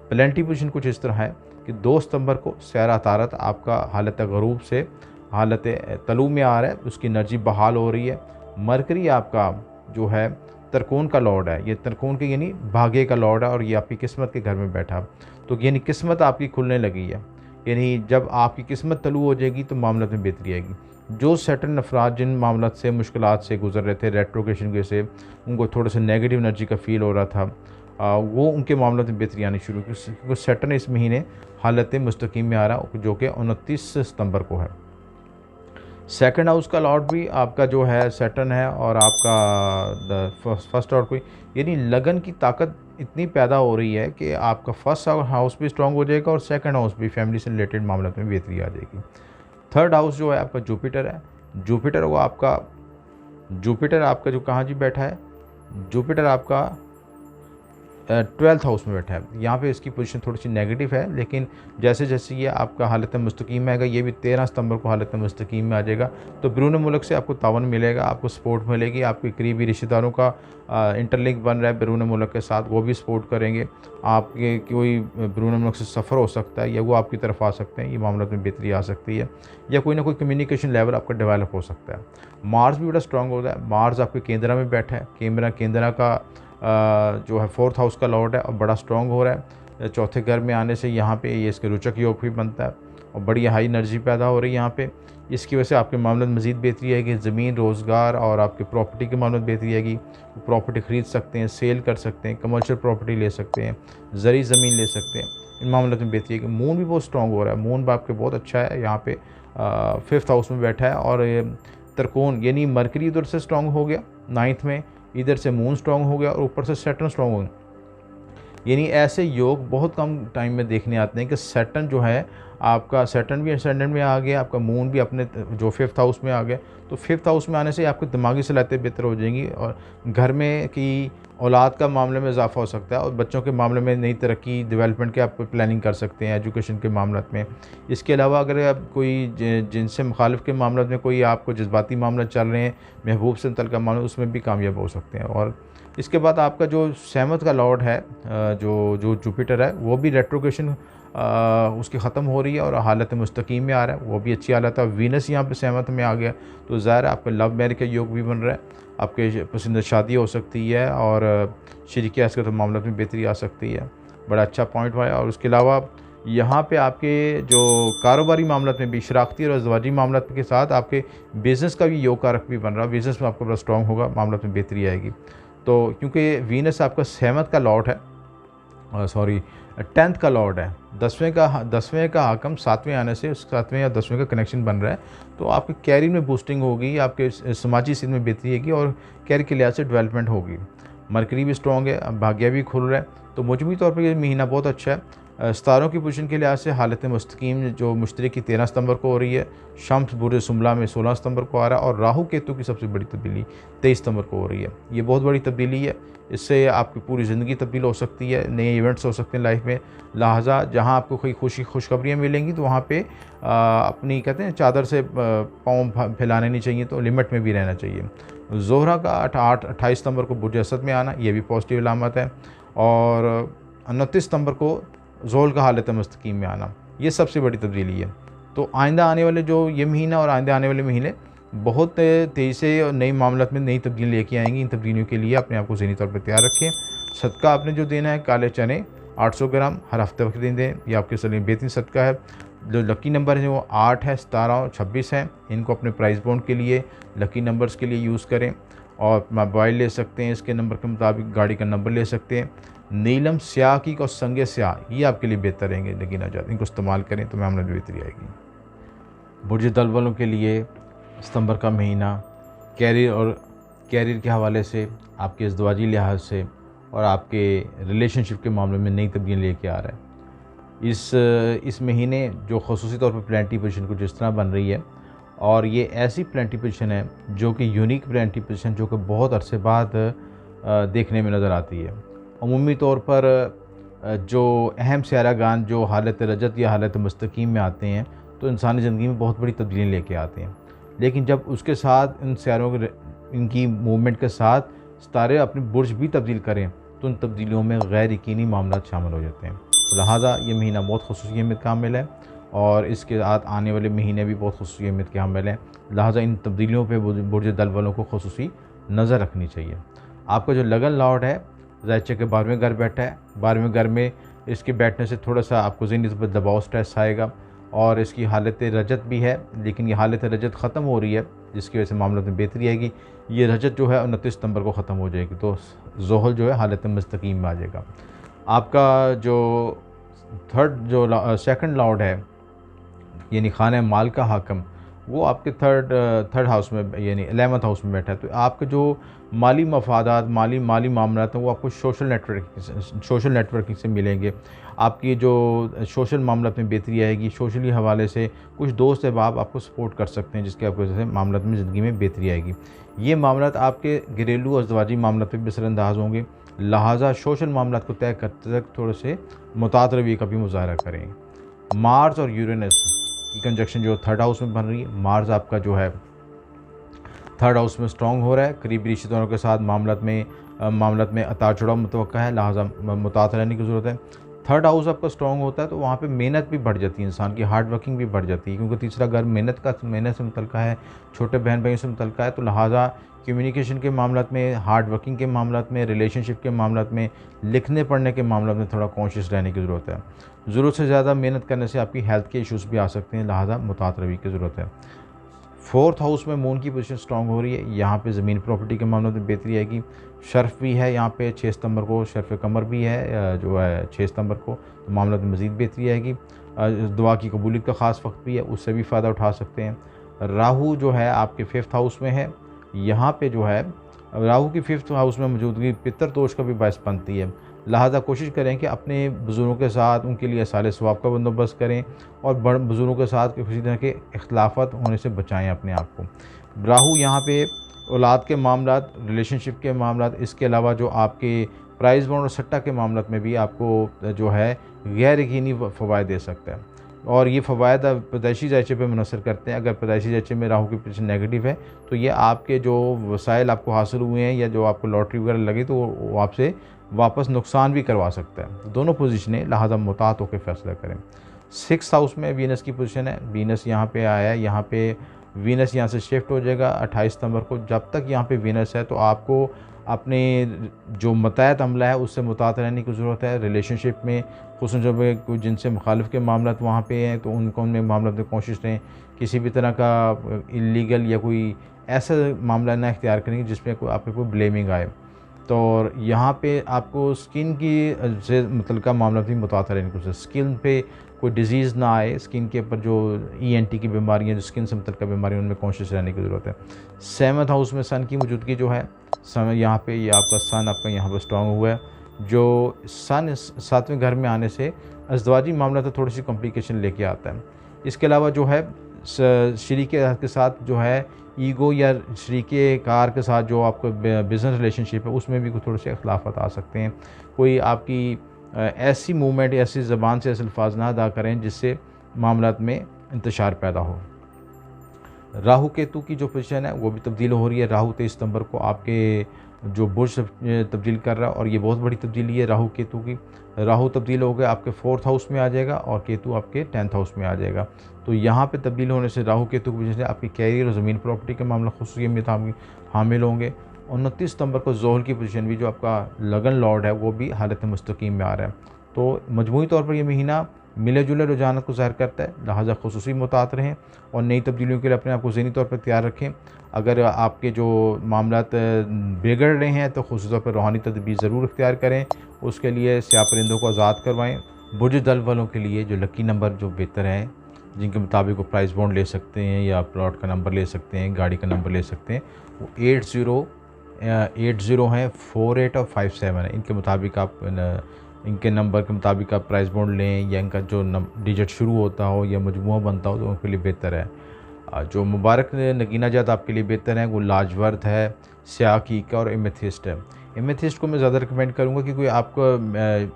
प्लेंटी पोजीशन कुछ इस तरह है कि 2 सितंबर को सैरा तारत आपका हालत गरूब से हालत तलू में आ रहा है, उसकी एनर्जी बहाल हो रही है। मरकरी आपका जो है तरकोन का लॉर्ड है, ये तरकोन के यानी भाग्य का लॉर्ड है और ये आपकी किस्मत के घर में बैठा, तो यानी किस्मत आपकी खुलने लगी है। यानी जब आपकी किस्मत तलू हो जाएगी तो मामला में बेहतरी आएगी। जो सैटर्न अफराद जिन मामला से, मुश्किलात से गुजर रहे थे, रेट्रोकेशन के से उनको थोड़ा सा नेगेटिव एनर्जी का फील हो रहा था, वो उनके मामलों में बेहतरी आनी शुरू की, क्योंकि सैटर्न इस महीने हालत मुस्तकीम में आ रहा है, जो कि 29 सितंबर को है। सेकंड हाउस का लॉर्ड भी आपका जो है सैटर्न है और आपका फर्स्ट लॉर्ड कोई, यानी लगन की ताकत इतनी पैदा हो रही है कि आपका फर्स्ट हाउस भी स्ट्रांग हो जाएगा और सेकंड हाउस भी, फैमिली से रिलेटेड मामलों में बेहतरी आ जाएगी। थर्ड हाउस जो है आपका जुपिटर है। जुपिटर आपका जो कहाँ जी बैठा है, जुपिटर आपका 12th हाउस में बैठा है। यहाँ पे इसकी पोजीशन थोड़ी सी नेगेटिव है, लेकिन जैसे जैसे ये आपका हालत मुस्तकीम में आएगा, ये भी 13 सितंबर को हालत मुस्तकीम में आ जाएगा, तो बैरून मुल्क से आपको तावन मिलेगा, आपको सपोर्ट मिलेगी। आपके करीबी रिश्तेदारों का इंटरलिंक बन रहा है बैरून मुल्क के साथ, वो भी सपोर्ट करेंगे। आपके कोई बैरून मुल्क से सफ़र हो सकता है या वो आपकी तरफ आ सकते हैं, ये मामला में बेहतरी आ सकती है, या कोई ना कोई कम्युनिकेशन लेवल आपका डेवलप हो सकता है। मार्स भी बड़ा स्ट्रॉन्ग होता है। मार्स आपके केंद्रा में बैठा है। केंद्रा का जो है 4th हाउस का लॉर्ड है और बड़ा स्ट्रॉन्ग हो रहा है। चौथे घर में आने से यहाँ पे ये इसके रोचक योग भी बनता है और बड़ी हाई एनर्जी पैदा हो रही है यहाँ पे। इसकी वजह से आपके मामलों में मज़ीद बेहतरी आएगी। ज़मीन, रोज़गार और आपके प्रॉपर्टी के मामलों में बेहतरी आएगी। प्रॉपर्टी ख़रीद सकते हैं, सेल कर सकते हैं, कमर्शियल प्रॉपर्टी ले सकते हैं, ज़री ज़मीन ले सकते हैं, इन मामलों में बेहतरी आएगी। मून भी बहुत स्ट्रॉन्ग हो रहा है। मून आपके बहुत अच्छा है, यहाँ पे 5th हाउस में बैठा है और त्रिकोण यानी मरकरी इधर से स्ट्रॉन्ग हो गया 9th में, इधर से मून स्ट्रॉन्ग हो गया और ऊपर से सैटर्न स्ट्रॉन्ग हो गया। यानी ऐसे योग बहुत कम टाइम में देखने आते हैं कि सैटर्न जो है आपका, सैटर्न भी असेंडेंट में आ गया, आपका मून भी अपने जो 5th हाउस में आ गया, तो 5th हाउस में आने से आपकी दिमागी सलाहियतें बेहतर हो जाएंगी और घर में की औलाद का मामले में इजाफा हो सकता है और बच्चों के मामले में नई तरक्की, डेवलपमेंट के आप प्लानिंग कर सकते हैं एजुकेशन के मामलों में। इसके अलावा अगर आप कोई जिनसे मुखालिफ के मामलों में कोई आपको जज्बाती मामला चल रहे हैं, महबूब से मुतल्लिक़ मामला, उसमें भी कामयाब हो सकते हैं। और इसके बाद आपका जो 7th का लॉर्ड है, जो जुपिटर है, वो भी रेट्रोकेशन उसकी ख़त्म हो रही है और हालत मुस्तकीम में आ रहा है, वो भी अच्छी हालत है। वीनस यहाँ पे 7th में आ गया, तो ज़ाहिर है आपका लव मैरिज का योग भी बन रहा है, आपके पसंद शादी हो सकती है और शरीक हैसियत के मामलों में बेहतरी आ सकती है। बड़ा अच्छा पॉइंट हुआ है। और उसके अलावा यहाँ पे आपके जो कारोबारी मामला में भी, शराकती और अज़वाजी मामला के साथ आपके बिज़नेस का भी योग कारक भी बन रहा है। बिज़नेस में आपका बड़ा स्ट्रॉन्ग होगा, मामला में बेहतरी आएगी। तो क्योंकि वीनस आपका 7th का लॉर्ड है, 10th का लॉर्ड है, 10वें का हाकम 7वें आने से 7वें या 10वें का कनेक्शन बन रहा है, तो आपके कैरियर में बूस्टिंग होगी, आपके समाजी स्थिति में बेहतरी होगी और कैरियर के लिहाज से डेवलपमेंट होगी। मरकरी भी स्ट्रॉन्ग है, भाग्य भी खुल रहा है, तो मजमूई तौर पर ये महीना बहुत अच्छा है। सितारों की पोजीशन के लिहाज से हालत मुस्तकीम जो मुश्तरी की 13 सितंबर को हो रही है, शम्स बुर्ज सुमला में 16 सितंबर को आ रहा है और राहु केतु की सबसे बड़ी तब्दीली 23 सितंबर को हो रही है। ये बहुत बड़ी तब्दीली है, इससे आपकी पूरी ज़िंदगी तब्दील हो सकती है, नए इवेंट्स हो सकते हैं लाइफ में। लिहाजा जहाँ आपको कोई खुशखबरियाँ मिलेंगी तो वहाँ पे अपनी कहते हैं चादर से पाँव फैलाने नहीं चाहिए, तो लिमिट में भी रहना चाहिए। ज़ोहरा का 28 सितंबर को बुर्ज असद में आना, ये भी पॉजिटिव अलामत है। और 29 सितंबर को ज़ोल का हालत मुस्तकीम में आना, ये सबसे बड़ी तब्दीली है। तो आइंदा आने वाले जो ये महीना और आइंदा आने वाले महीने बहुत तेज़ी से और नई मामलों में नई तब्दीली लेके आएंगी। इन तब्दीलियों के लिए अपने आप को ज़हनी तौर पर तैयार रखें। सदका आपने जो देना है, काले चने 800 ग्राम हर हफ्ते वक्त दें, ये आपके लिए बेहतरीन सदका है। जो लकी नंबर है वो 8 है, 17 और 26 है। इनको अपने प्राइस बॉन्ड के लिए, लकी नंबर्स के लिए यूज़ करें और मोबाइल ले सकते हैं, इसके नंबर के मुताबिक गाड़ी का नंबर ले सकते हैं। नीलम, स्याह की और संगे स्याह, ये आपके लिए बेहतर रहेंगे लेकिन आजाद, इनको इस्तेमाल करें तो मामला में बेहतरी आएगी। बुर्ज दल वालों के लिए सितंबर का महीना कैरियर के हवाले से, आपके इज़्दवाजी लिहाज से और आपके रिलेशनशिप के मामले में नई तब्दीली लेके आ रहा है। इस महीने जो ख़ुसूसी तौर पर प्लानिटरी पोजीशन कुछ इस तरह बन रही है और ये ऐसी प्लानिटरी पोजीशन है जो कि यूनिक प्लानिटरी पोजीशन, जो कि बहुत अरसे बाद देखने में नज़र आती है। अमूमी तौर पर जो अहम सियारागान जो हालत रजत या हालत मुस्तकीम में आते हैं तो इंसानी ज़िंदगी में बहुत बड़ी तब्दीली लेके आते हैं, लेकिन जब उसके साथ इन सियारों के इनकी मूवमेंट के साथ सितारे अपने बुर्ज भी तब्दील करें तो उन तब्दीलियों में गैर यकीनी मामला शामिल हो जाते हैं। तो लिहाजा ये महीना बहुत ख़ुसूसी अहमियत का हामिल है और इसके साथ आने वाले महीने भी बहुत ख़ुसूसी अहमियत के हामिल हैं। लिहाजा इन तब्दीलियों पर बुर्ज दल वालों को ख़ुसूसी नज़र रखनी चाहिए। आपका जो लगन लॉर्ड है ज़ाहिर के 12वें घर बैठा है। 12वें घर में इसके बैठने से थोड़ा सा आपको ज़हनी पर दबाव स्ट्रेस आएगा और इसकी हालत रजत भी है, लेकिन ये हालत रजत ख़त्म हो रही है जिसकी वजह से मामलों में बेहतरी आएगी। ये रजत जो है 29 सितंबर को ख़त्म हो जाएगी तो ज़ोहल जो है हालत मुस्तकीम में आ जाएगा। आपका जो सेकंड लॉर्ड है यानी खाने माल का हाकम वो आपके थर्ड हाउस में यानी 11th हाउस में बैठा है। तो आपके जो माली मफादात माली मामलात हैं वो आपको सोशल नेटवर्किंग से मिलेंगे। आपकी जो सोशल मामलात में बेहतरी आएगी। सोशली हवाले से कुछ दोस्त अहबाब आपको सपोर्ट कर सकते हैं जिसकी वजह से मामलात में ज़िंदगी में बेहतरी आएगी। ये मामलात आपके घरेलू और ज़वाजी मामलात पर भी असरअंदाज होंगे। लिहाजा सोशल मामलात को तय करते तक थोड़े से मुतात रवैये का भी मुज़ाहरा करें। मार्स और यूरेनस की कंजक्शन जो थर्ड हाउस में बन रही है, मार्स आपका जो है थर्ड हाउस में स्ट्रॉन्ग हो रहा है। करीबी रिश्तेदारों के साथ मामलात में उतार चढ़ाव मुतवक्का है, लिहाजा मुतात रहने की ज़रूरत है। थर्ड हाउस आपका स्ट्रॉन्ग होता है तो वहाँ पे मेहनत भी बढ़ जाती है, इंसान की हार्ड वर्किंग भी बढ़ जाती है, क्योंकि तीसरा घर मेहनत से मुतल्लिक़ है, छोटे बहन भाइयों से मुतल्लिक़ है। तो लिहाजा कम्युनिकेशन के मामलात में, हार्ड वर्किंग के मामलात में, रिलेशनशिप के मामलात में, लिखने पढ़ने के मामलात में थोड़ा कॉन्शियस रहने की ज़रूरत है। ज़रूरत से ज़्यादा मेहनत करने से आपकी हेल्थ के इश्यूज़ भी आ सकते हैं, लिहाजा मुतात रवैये की ज़रूरत है। फोर्थ हाउस में मून की पोजीशन स्ट्रॉन्ग हो रही है, यहाँ पे ज़मीन प्रॉपर्टी के मामलों में बेहतरी आएगी। शर्फ भी है यहाँ पे 6 सितंबर को, शर्फ कमर भी है जो है 6 सितंबर को, तो मामलों में मज़ीद बेहतरी आएगी। दुआ की कबूलियत का ख़ास वक्त भी है, उससे भी फ़ायदा उठा सकते हैं। राहु जो है आपके 5th हाउस में है, यहाँ पे जो है राहु की 5th हाउस में मौजूदगी पितर दोष का भी बायस बनती है। लिहाजा कोशिश करें कि अपने बुज़ुर्गों के साथ उनके लिए साले सवाब का बंदोबस्त करें और बड़े बुज़ुर्गों के साथ किसी तरह के इख्तिलाफ़ात होने से बचाएं अपने आप को। राहु यहाँ पे औलाद के मामलात, रिलेशनशिप के मामलात, इसके अलावा जो आपके प्राइज़ बॉन्ड और सट्टा के मामलात में भी आपको जो है गैर यकीनी फ़वायद दे सकता है और ये फ़वायद पैदाइशी ज़ायचे पे मुनसर करते हैं। अगर पैदाइशी ज़ायचे में राहु की पोजीशन नेगेटिव है तो ये आपके जो वसाइल आपको हासिल हुए हैं या जो आपको लॉटरी वगैरह लगी तो वो आपसे वापस नुकसान भी करवा सकता है। दोनों पोजीशनें, लिहाजा मुतात होकर फैसला करें। 6th हाउस में वीनस की पोजीशन है, वीनस यहाँ पे आया है, यहाँ पे वीनस यहाँ से शिफ्ट हो जाएगा 28 सितंबर को। जब तक यहाँ पे वीनस है तो आपको अपने जो मतहत अमला है उससे मुतात रहने की ज़रूरत है। रिलेशनशिप में खुसूसन जब कोई जिनसे मुखालिफ के मामलात वहाँ पे हैं तो उनमें मामलात में कोशिश रहें किसी भी तरह का इलीगल या कोई ऐसा मामला ना इख्तियार करेंगे जिसमें कोई आप पे कोई ब्लेमिंग आए। तो यहाँ पे आपको स्किन की से मुतल्लिक़ा मामला भी मुतात रहने की ज़रूरत है। स्किन पे कोई डिज़ीज़ ना आए, स्किन के ऊपर जो ENT की बीमारियाँ, जो स्किन से मुतल्लिक़ा बीमारियाँ, उनमें कॉन्शियस रहने की ज़रूरत है। 7th हाउस में सन की मौजूदगी जो है, समय यहाँ पे ये आपका सन आपका यहाँ पर स्ट्रॉन्ग हुआ है। जो सन 7वें घर में आने से अज़दवाजी मामला तो थोड़ी सी कॉम्प्लिकेशन लेके आता है। इसके अलावा जो है शरीके के साथ जो है ईगो या शरीके कार के साथ जो आपको बिज़नेस रिलेशनशिप है उसमें भी कुछ थोड़े से इख्तिलाफ़ात आ सकते हैं। कोई आपकी ऐसी मूवमेंट, ऐसी ज़बान से ऐसे अल्फाज ना अदा करें जिससे मामलात में इंतशार पैदा हो। राहु केतु की जो पोजीशन है वो भी तब्दील हो रही है। राहु 23 सितंबर को आपके जो बुर्ज तब्दील कर रहा है और ये बहुत बड़ी तब्दीली है राहु केतु की। राहु तब्दील हो गया आपके 4th हाउस में आ जाएगा और केतु आपके 10th हाउस में आ जाएगा। तो यहाँ पे तब्दील होने से राहु केतु की वजह से आपकी कैरियर और ज़मीन प्रॉपर्टी के मामला खुसूसी में हामिल होंगे। 29 सितंबर को ज़ोहल की पोजीशन भी जो आपका लगन लॉर्ड है वो भी हालत मुस्तकीम में आ रहा है। तो मजमूई तौर पर यह महीना मिले जुले रुझानत को ज़ाहिर करता है, लिहाजा खुसूसी मुतात रहें और नई तब्दीलियों के लिए अपने आप को ज़हनी तौर पर तैयार रखें। अगर आपके जो मामलात बिगड़ रहे हैं तो खुसूस तौर पर रूहानी तदबीर ज़रूर इख्तियार करें। उसके लिए स्याह परिंदों को आज़ाद करवाएँ। बुर्ज दल वालों के लिए जो लकी नंबर जो बेहतर है, जिनके मुताबिक वो प्राइस बॉन्ड ले सकते हैं या प्लॉट का नंबर ले सकते हैं, गाड़ी का नंबर ले सकते हैं, वो 80 हैं, 48 और 57 है। इनके मुताबिक आप इनके नंबर के मुताबिक आप प्राइस बॉन्ड लें या इनका जो डिजिट शुरू होता हो या मजमूआ बनता हो तो उनके लिए बेहतर है। जो मुबारक नगीना जात आपके लिए बेहतर है वो लाजवर्द है, स्याह कीका और एमेथिस्ट है। एमेथिस्ट को मैं ज़्यादा रिकमेंड करूँगा क्योंकि आपको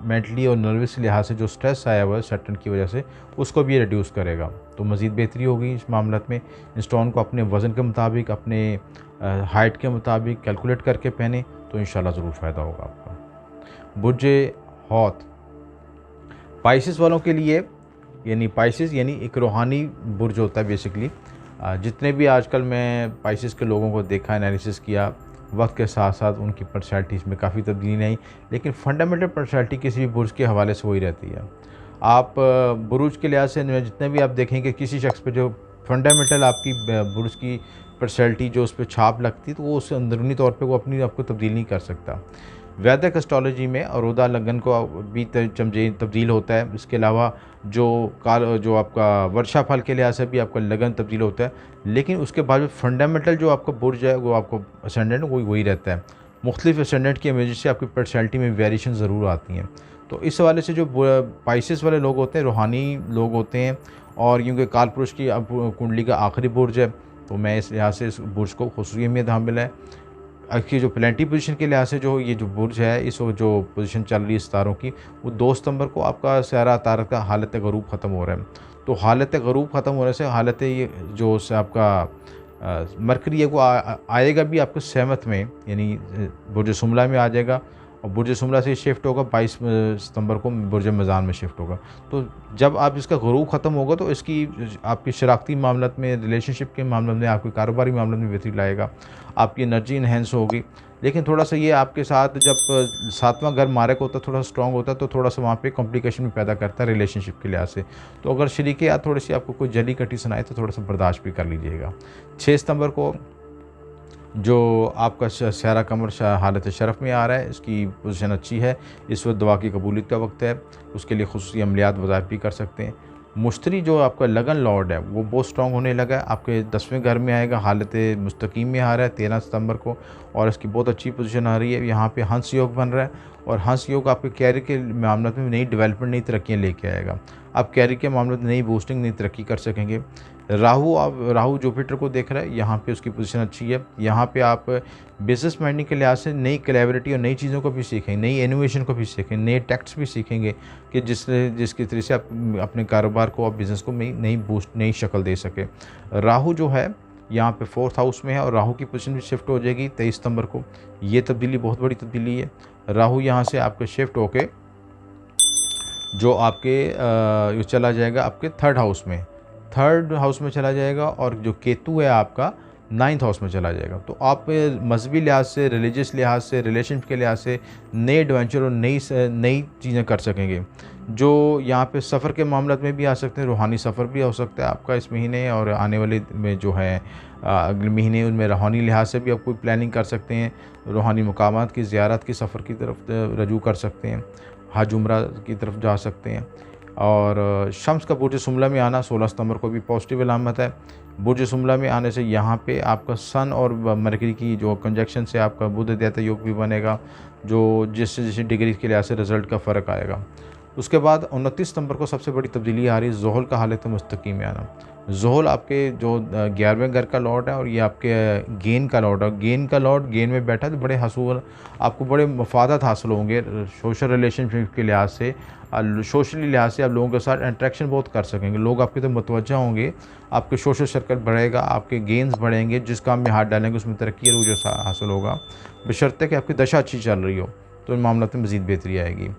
मेंटली और नर्वस लिहाज से जो स्ट्रेस आया हुआ है सैटर्न की वजह से, उसको भी रिड्यूस करेगा, तो मज़ीद बेहतरी होगी इस मामले में। इस स्टोन को अपने वज़न के मुताबिक, अपने हाइट के मुताबिक कैलकुलेट करके पहने तो इंशाल्लाह ज़रूर फ़ायदा होगा आपका। बुर्ज हौत पाइसिस वालों के लिए, यानी पाइसिस यानी एक रूहानी बुर्ज होता है बेसिकली। जितने भी आजकल मैं पाइसिस के लोगों को देखा, एनालिसिस किया, वक्त के साथ साथ उनकी पर्सनैलिटीज़ में काफ़ी तब्दीली नहीं, लेकिन फंडामेंटल पर्सनैलिटी किसी भी बुर्ज के हवाले से वही रहती है। आप बुर्ज के लिहाज से जितने भी आप देखेंगे किसी शख्स पे जो फंडामेंटल आपकी बुर्ज की पर्सनैलिटी जो उस पर छाप लगती है, तो वो उससे अंदरूनी तौर पे वो अपनी आपको तब्दील नहीं कर सकता। वैदिक एस्ट्रोलॉजी में अरोदा लगन को भी तब्दील होता है। इसके अलावा जो आपका वर्षा फल के लिहाज से भी आपका लगन तब्दील होता है, लेकिन उसके बाद फंडामेंटल जो आपका बुर्ज है वो आपको असेंडेंट वही रहता है। मुख्तलिफ असेंडेंट की वजह से आपकी पर्सनैलिटी में वेरिएशन ज़रूर आती हैं। तो इस हवाले से जो पाइसिस वाले लोग होते हैं रूहानी लोग होते हैं, और क्योंकि काल पुरुष की अब कुंडली का आखिरी बुर्ज है, तो मैं इस लिहाज से इस बुर्ज को खुसूसी अहमियत हामिल है। की जो प्लेंटी पोजीशन के लिहाज से जो ये जो बुर्ज है, इस जो पोजीशन चल रही है सितारों की, वो 2 सितंबर को आपका सहरा तारक का हालत गरूब ख़त्म हो रहा है। तो हालत गरूब ख़त्म होने से हालत ये जो आपका मरकरी है वो आएगा भी आपके सहमत में, यानी बुर्ज सुमला में आ जाएगा, और बुर्ज सुमला से शिफ्ट होगा 22 सितंबर को बुर्ज मज़ान में शिफ्ट होगा। तो जब आप इसका गुरूब ख़त्म होगा तो इसकी आपकी शराकती मामलत में, रिलेशनशिप के मामले में, आपके कारोबारी मामले में बेहतरी लाएगा, आपकी एनर्जी इन्हेंस होगी। लेकिन थोड़ा सा ये आपके साथ जब 7वां घर मारक होता है, थोड़ा स्ट्रॉन्ग होता है, तो थोड़ा सा वहाँ पे कॉम्प्लिकेशन भी पैदा करता है रिलेशनशिप के लिहाज से। तो अगर शरीके या थोड़ी सी आपको कोई जली कटी सुनाए तो थोड़ा सा बर्दाश्त भी कर लीजिएगा। 6 सितंबर को जो आपका सहरा कमर हालत शरफ़ में आ रहा है, इसकी पोजीशन अच्छी है, इस वक्त दुआ की कबूलियत का वक्त है, उसके लिए खुसूसी अमलियात वज़ाइफ भी कर सकते हैं। मुश्तरी जो आपका लगन लॉर्ड है वो बहुत स्ट्रॉन्ग होने लगा है, आपके 10वें घर में आएगा, हालत मुस्तकीम में आ रहा है 13 सितंबर को, और इसकी बहुत अच्छी पोजीशन आ रही है। यहाँ पे हंस योग बन रहा है, और हंस योग आपके कैरियर के मामले में नई डेवलपमेंट, नई तरक्कियाँ लेके आएगा। आप कैरियर के मामले में नई बूस्टिंग, नई तरक्की कर सकेंगे। राहु जुपिटर को देख रहा है, यहाँ पे उसकी पोजीशन अच्छी है। यहाँ पे आप बिजनेस माइंडिंग के लिहाज से नई कोलैबोरेटिव और नई चीज़ों को भी सीखेंगे, नई इनोवेशन को भी सीखेंगे, नए टैक्ट्स भी सीखेंगे कि जिसकी तरह से आप अपने कारोबार को और बिज़नेस को नई बूस्ट, नई शक्ल दे सके। राहु जो है यहाँ पे 4th हाउस में है, और राहु की पोजीशन भी शिफ्ट हो जाएगी 23 सितंबर को। ये तब्दीली बहुत बड़ी तब्दीली है। राहु यहाँ से आपके शिफ्ट होके जो आपके चला जाएगा आपके 3rd हाउस में, 3rd हाउस में चला जाएगा, और जो केतु है आपका 9th हाउस में चला जाएगा। तो आप मजहबी लिहाज से, रिलीजियस लिहाज से, रिलेशनशिप के लिहाज से नए एडवेंचर और नई चीज़ें कर सकेंगे। जो यहाँ पे सफ़र के मामले में भी आ सकते हैं, रूहानी सफ़र भी हो सकता है आपका इस महीने, और आने वाले में जो है अगले महीने उनमें रूहानी लिहाज से भी आप कोई प्लानिंग कर सकते हैं, रूहानी मकामात की ज़ियारत की सफ़र की तरफ रजू कर सकते हैं, हज उम्रा की तरफ जा सकते हैं। और शम्स का बुर्ज सुमला में आना 16 सितंबर को भी पॉजिटिव अलामत है। बुर्ज सुमला में आने से यहाँ पे आपका सन और मरकरी की जो कंजक्शन से आपका बुध देवता योग भी बनेगा, जो जिससे डिग्री के लिहाज से रिज़ल्ट का फ़र्क आएगा। उसके बाद 29 सितंबर को सबसे बड़ी तब्दीली आ रही है ज़ोहल का हालत मुस्तकीम में आना। ज़ोहल आपके जो 11वें घर का लॉर्ड है, और ये आपके गेन का लॉर्ड है। गेन का लॉर्ड गेन में बैठा है, तो बड़े हसूल आपको बड़े मफादत हासिल होंगे सोशल रिलेशनशिप के लिहाज से, सोशली लिहाज से आप लोगों के साथ इंटरेक्शन बहुत कर सकेंगे, लोग आपकी तरफ मुतवज्जा होंगे, आपके सोशल सर्कल बढ़ेगा, आपके गेंस बढ़ेंगे, जिस काम में हाथ डालेंगे उसमें तरक्की और जो हासिल होगा, बशर्ते कि आपकी दशा अच्छी चल रही हो, तो इन मामलों में मज़ीद बेहतरी आएगी।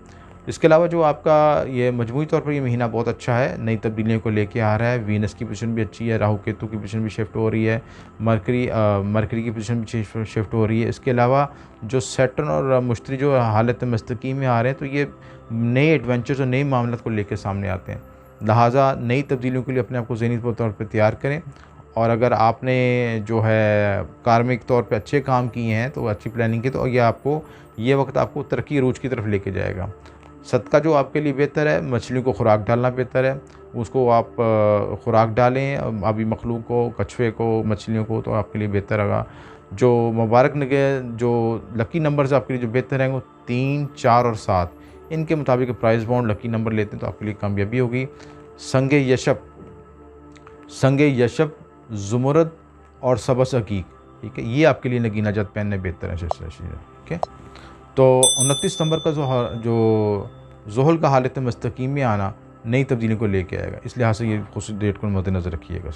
इसके अलावा जो आपका ये मजमूई तौर पर ये महीना बहुत अच्छा है, नई तब्दीलियों को लेके आ रहा है। वीनस की पोजीशन भी अच्छी है, राहु केतु की पोजीशन भी शिफ्ट हो रही है, मरकरी की पोजीशन भी शिफ्ट हो रही है। इसके अलावा जो सैटर्न और मुश्तरी जो हालत मुस्तकीम में आ रहे हैं, तो ये नए एडवेंचर्स और नए मामलों को लेकर सामने आते हैं। लिहाजा नई तब्दीलियों के लिए अपने आप को ज़हनी तौर पर तैयार करें, और अगर आपने जो है कार्मिक तौर पे अच्छे काम किए हैं, तो अच्छी प्लानिंग की, तो ये वक्त आपको तरक्की रूज की तरफ लेके जाएगा। सदका जो आपके लिए बेहतर है, मछलियों को खुराक डालना बेहतर है, उसको आप खुराक डालें अभी मखलूक को, कछुए को, मछलियों को, तो आपके लिए बेहतर होगा। जो मुबारक जो लकी नंबर्स आपके लिए जो बेहतर हैं वो 3, 4 और 7, इनके मुताबिक प्राइस बाउंड लकी नंबर लेते हैं तो आपके लिए कामयाबी होगी। संगे यशब, ज़ुमरद और सबस हकीक, ठीक है, ये आपके लिए नगीना जात पहनने बेहतर है। ठीक है, तो 29 सितंबर का जो ज़ोहल का हालत मुस्तकीम में आना नई तब्दीली को लेके आएगा। इस लिहाज से ये खुसूसी डेट को मद्देनज़र रखिएगा।